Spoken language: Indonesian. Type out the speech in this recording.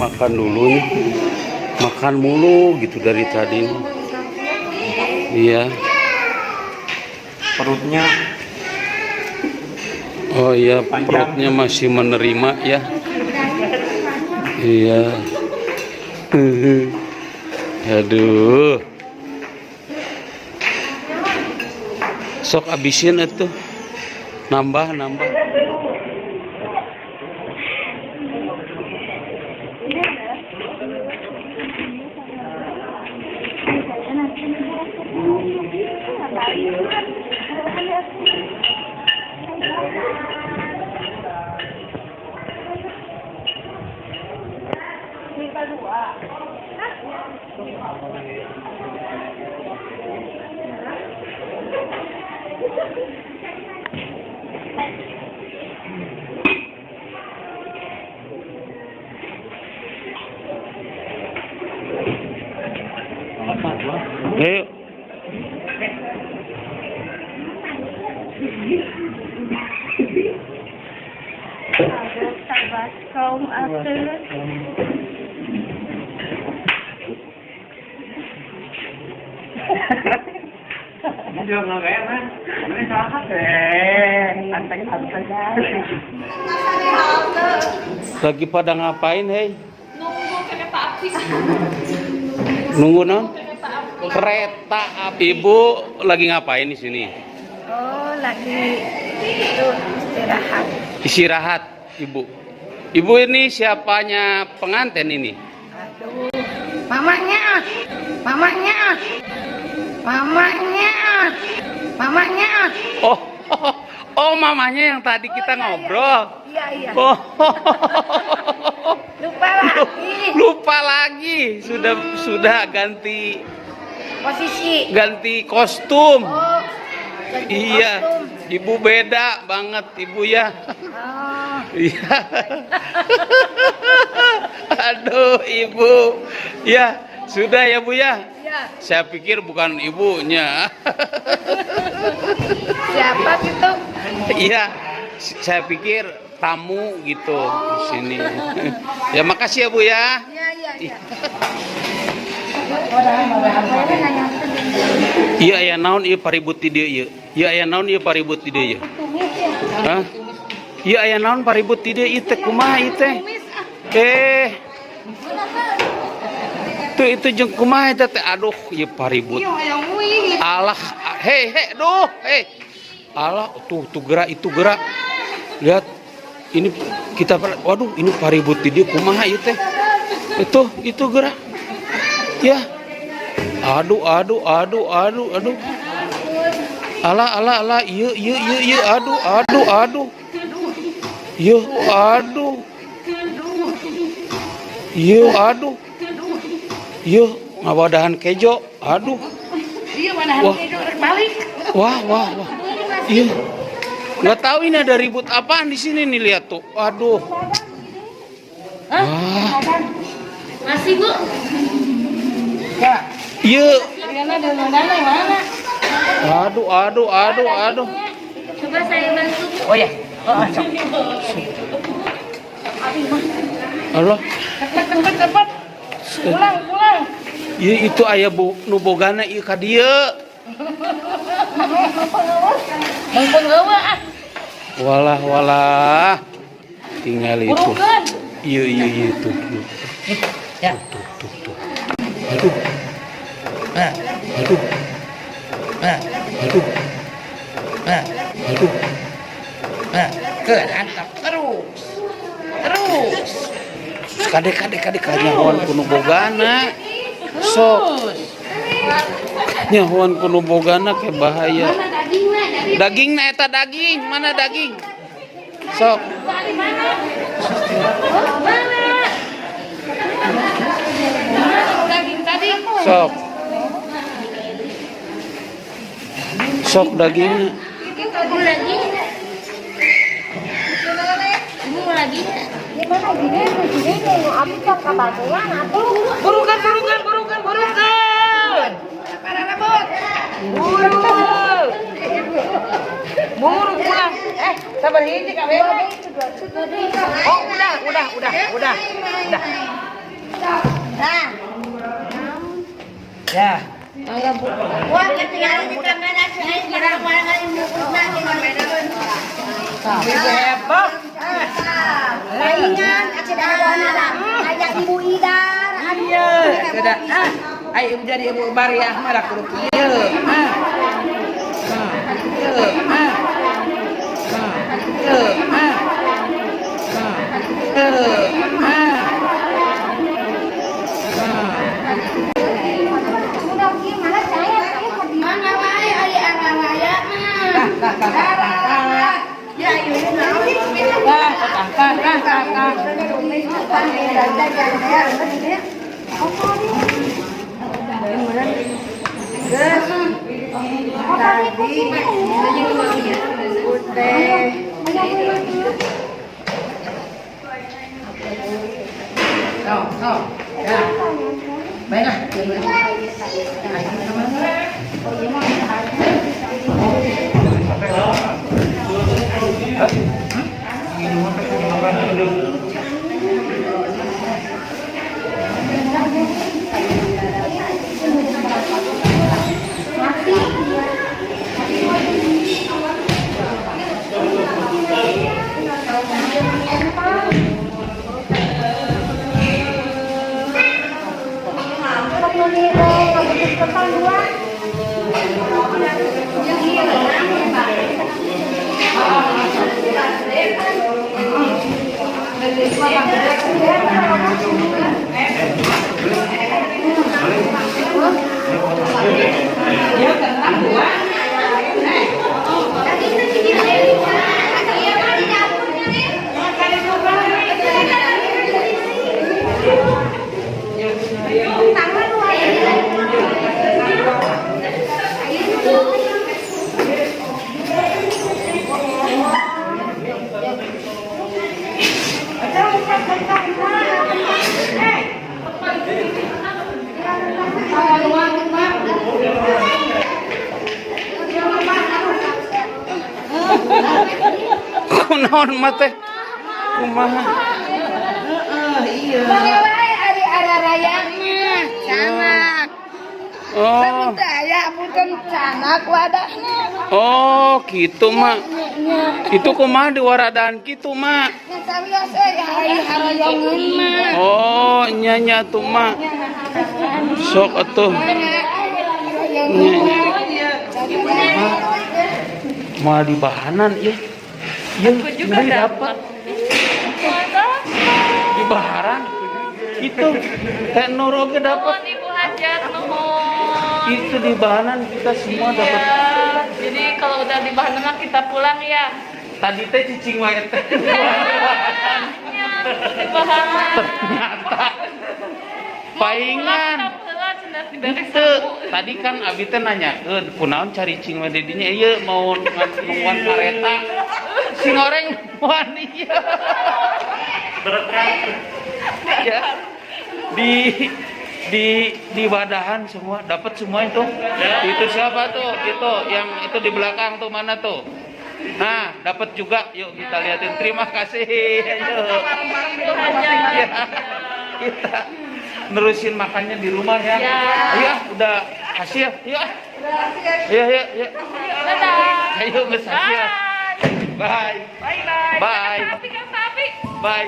makan dulu nih. Makan mulu gitu dari tadi. Iya. Perutnya. Oh iya, perutnya masih menerima ya. Iya. Aduh. Sok abisin itu. Nambah. Ayo. Lagi pada ngapain, hei? Nunggu kereta api. Nunggu non? Kereta api. Ibu lagi ngapain di sini? Oh, lagi itu istirahat. Istirahat, Ibu. Ibu ini siapanya pengantin ini? Aduh, mamanya. Oh, mamanya yang tadi kita ngobrol. Iya. Oh, Lupa lagi. Sudah ganti Posisi. kostum. Oh, ganti Iya, kostum. Ibu beda banget, Ibu ya. Oh, Iya. Aduh, Ibu. Ya, sudah ya, Bu ya. iya. Saya pikir bukan ibunya. Siapa gitu? Iya, saya pikir tamu gitu di sini. Ya, makasih ya, Bu ya. Iya. Iya, aya naon ieu paribut di dieu ieu. Iya, aya naon ieu paribut di dieu ieu. Hah? Iya, aya naon paribut di dieu ieu teh kumaha ieu teh? Itu jeung kumaha eta teh? Aduh, ieu paribut. Alah, hei, duh, hei. Alah, tuh gerak itu gerak. Lihat. Ini kita waduh, ini paribut di dieu kumaha ieu teh? Itu gerak. Ya. Aduh. Alah. Iya. Aduh. Iya, ngawadahan kejo. Aduh. Iya, manahan kejo rek balik. Wah. Iya. Nggak tahu ini ada ribut apaan di sini nih, lihat tuh. Aduh. Wah. Masih, Bu? Iya. Karena donor-donor mana? Aduh. Coba saya bantu. Oh ya. Allah. Cepat. Pulang. Iya, itu aya nu bogana ieu ka dieu. Mumpung eueuh ah. Walah. Tinggal itu. Burukan. Iya itu. Ya. Tuh. Aduh. Antap terus. Kadek nyahoan kuno bogana. Sok. Nyahoan kuno bogana ke bahaya. Dagingna eta daging, mana daging? Sok. Daging tadi. Sok dagingnya. Ini lagi. Gimana gini aku kan kebantuan aku. Burukan. Para rabot. Buru pulang. Sabar hiji kabeh. Oh, udah. Ya. Wah, ketinggalan di kamera saya sekarang malah kali bungkus lagi kamera. Bebek. Laingan, akhirnya ada ajak Ibu Ida. Iya, sudah. Ayo jadi ibu Bariah malah kudu kieu. Udah gimana saya mana wae ari araya mah. Ya ieu Ya. Baiklah. Kunaon mah teh? Kumaha? Iya. wae ari araya mah. Canak. Oh. Budaya bukan canak wadahna. Oh, gitu mak. Itu kumaha di waradaan kitu mak. Nya sawios hari harayangeun mah. Oh, nya tuh mak. Sok atuh. Mal di bahanan ya. Aku juga dapat. Di baharan. Itu Teh Nur oge dapat. Ibu hajat nuhun. Itu di bahanan kita semua dapat. Ya, jadi kalau udah di bahan mah kita pulang ya. Tadi teh cicing wae teh. Di bahan. Ternyata paingan. Itu tadi kan abi teh nanyakeun kunaon cari cing mah di dinya ieu mau ngan kareta. Si ngoreng moal ieu. Ya. Di wadahan semua dapat semua itu. Itu siapa tuh? Itu yang itu di belakang tuh mana tuh? Nah, dapat juga. Yuk kita liatin. Terima kasih. Yuk. Ya, kita nerusin makannya di rumah ya. Ayo, udah kasih ya. Yuk. Yuk. Dadah. Ayo, geus kasih ya. Bye. Bye bye. Bye. Sapi kan sapi. Bye.